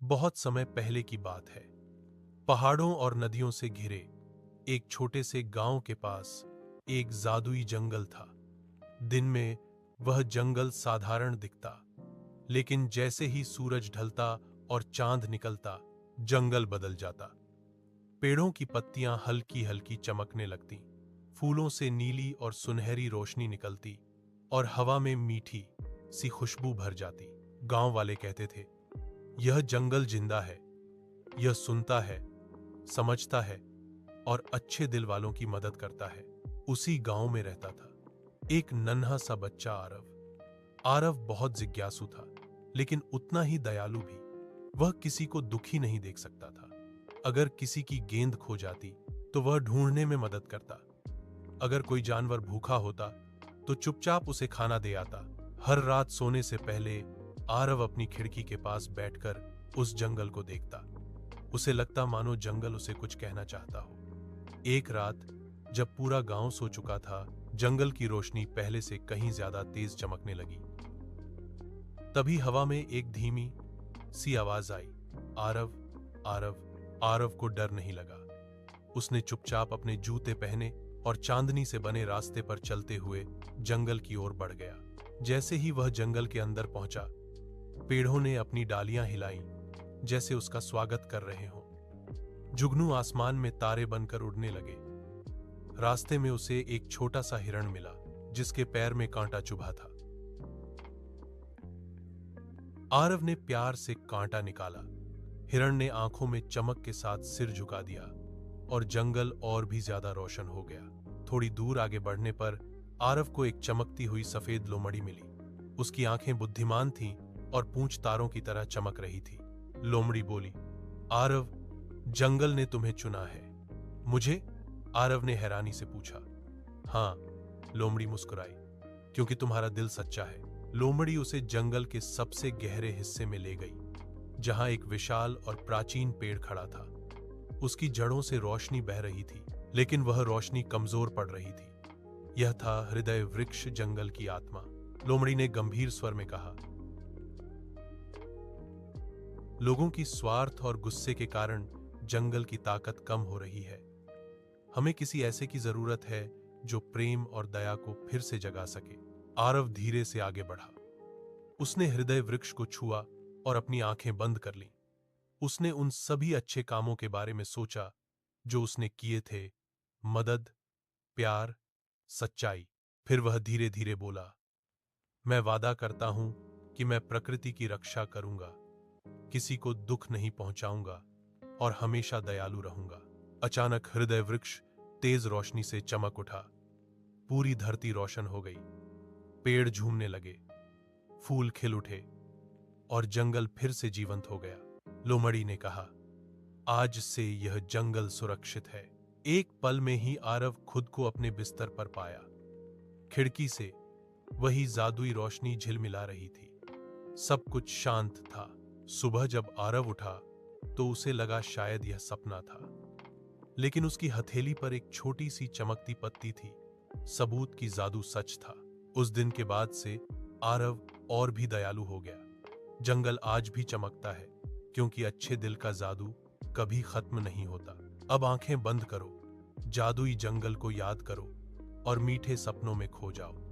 बहुत समय पहले की बात है। पहाड़ों और नदियों से घिरे एक छोटे से गांव के पास एक जादुई जंगल था। दिन में वह जंगल साधारण दिखता, लेकिन जैसे ही सूरज ढलता और चांद निकलता, जंगल बदल जाता। पेड़ों की पत्तियां हल्की हल्की चमकने लगतीं, फूलों से नीली और सुनहरी रोशनी निकलती और हवा में मीठी सी खुशबू भर जाती। गांव वाले कहते थे, यह जंगल जिंदा है, यह सुनता है, समझता है और अच्छे दिल वालों की मदद करता है। उसी गांव में रहता था एक नन्हा सा बच्चा आरव। आरव बहुत जिज्ञासु था, लेकिन उतना ही दयालु भी। वह किसी को दुखी नहीं देख सकता था। अगर किसी की गेंद खो जाती तो वह ढूंढने में मदद करता। अगर कोई जानवर भूखा होता तो चुपचाप उसे खाना दे आता। हर रात सोने से पहले आरव अपनी खिड़की के पास बैठकर उस जंगल को देखता। उसे लगता मानो जंगल उसे कुछ कहना चाहता हो। एक रात जब पूरा गांव सो चुका था, जंगल की रोशनी पहले से कहीं ज्यादा तेज चमकने लगी। तभी हवा में एक धीमी सी आवाज आई, आरव, आरव। आरव को डर नहीं लगा। उसने चुपचाप अपने जूते पहने और चांदनी से बने रास्ते पर चलते हुए जंगल की ओर बढ़ गया। जैसे ही वह जंगल के अंदर पहुंचा, पेड़ों ने अपनी डालियां हिलाईं, जैसे उसका स्वागत कर रहे हों। जुगनू आसमान में तारे बनकर उड़ने लगे। रास्ते में उसे एक छोटा सा हिरण मिला, जिसके पैर में कांटा चुभा था। आरव ने प्यार से कांटा निकाला। हिरण ने आंखों में चमक के साथ सिर झुका दिया और जंगल और भी ज्यादा रोशन हो गया। थोड़ी दूर आगे बढ़ने पर आरव को एक चमकती हुई सफेद लोमड़ी मिली। उसकी आंखें बुद्धिमान थीं और पूंछ तारों की तरह चमक रही थी। लोमड़ी बोली, आरव, जंगल ने तुम्हें चुना है। मुझे? आरव ने हैरानी से पूछा। हाँ, लोमड़ी मुस्कुराई, क्योंकि तुम्हारा दिल सच्चा है। लोमड़ी उसे जंगल के सबसे गहरे हिस्से में ले गई, जहां एक विशाल और प्राचीन पेड़ खड़ा था। उसकी जड़ों से रोशनी बह रही थी, लेकिन वह रोशनी कमजोर पड़ रही थी। यह था हृदय वृक्ष, जंगल की आत्मा। लोमड़ी ने गंभीर स्वर में कहा, लोगों की स्वार्थ और गुस्से के कारण जंगल की ताकत कम हो रही है। हमें किसी ऐसे की जरूरत है जो प्रेम और दया को फिर से जगा सके। आरव धीरे से आगे बढ़ा। उसने हृदय वृक्ष को छुआ और अपनी आंखें बंद कर लीं। उसने उन सभी अच्छे कामों के बारे में सोचा जो उसने किए थे, मदद, प्यार, सच्चाई। फिर वह धीरे धीरे बोला, मैं वादा करता हूं कि मैं प्रकृति की रक्षा करूंगा, किसी को दुख नहीं पहुंचाऊंगा और हमेशा दयालु रहूंगा। अचानक हृदय वृक्ष तेज रोशनी से चमक उठा। पूरी धरती रोशन हो गई। पेड़ झूमने लगे, फूल खिल उठे और जंगल फिर से जीवंत हो गया। लोमड़ी ने कहा, आज से यह जंगल सुरक्षित है। एक पल में ही आरव खुद को अपने बिस्तर पर पाया। खिड़की से वही जादुई रोशनी झिलमिला रही थी। सब कुछ शांत था। सुबह जब आरव उठा तो उसे लगा शायद यह सपना था, लेकिन उसकी हथेली पर एक छोटी सी चमकती पत्ती थी। सबूत की जादू सच था। उस दिन के बाद से आरव और भी दयालु हो गया। जंगल आज भी चमकता है, क्योंकि अच्छे दिल का जादू कभी खत्म नहीं होता। अब आंखें बंद करो, जादुई जंगल को याद करो और मीठे सपनों में खो जाओ।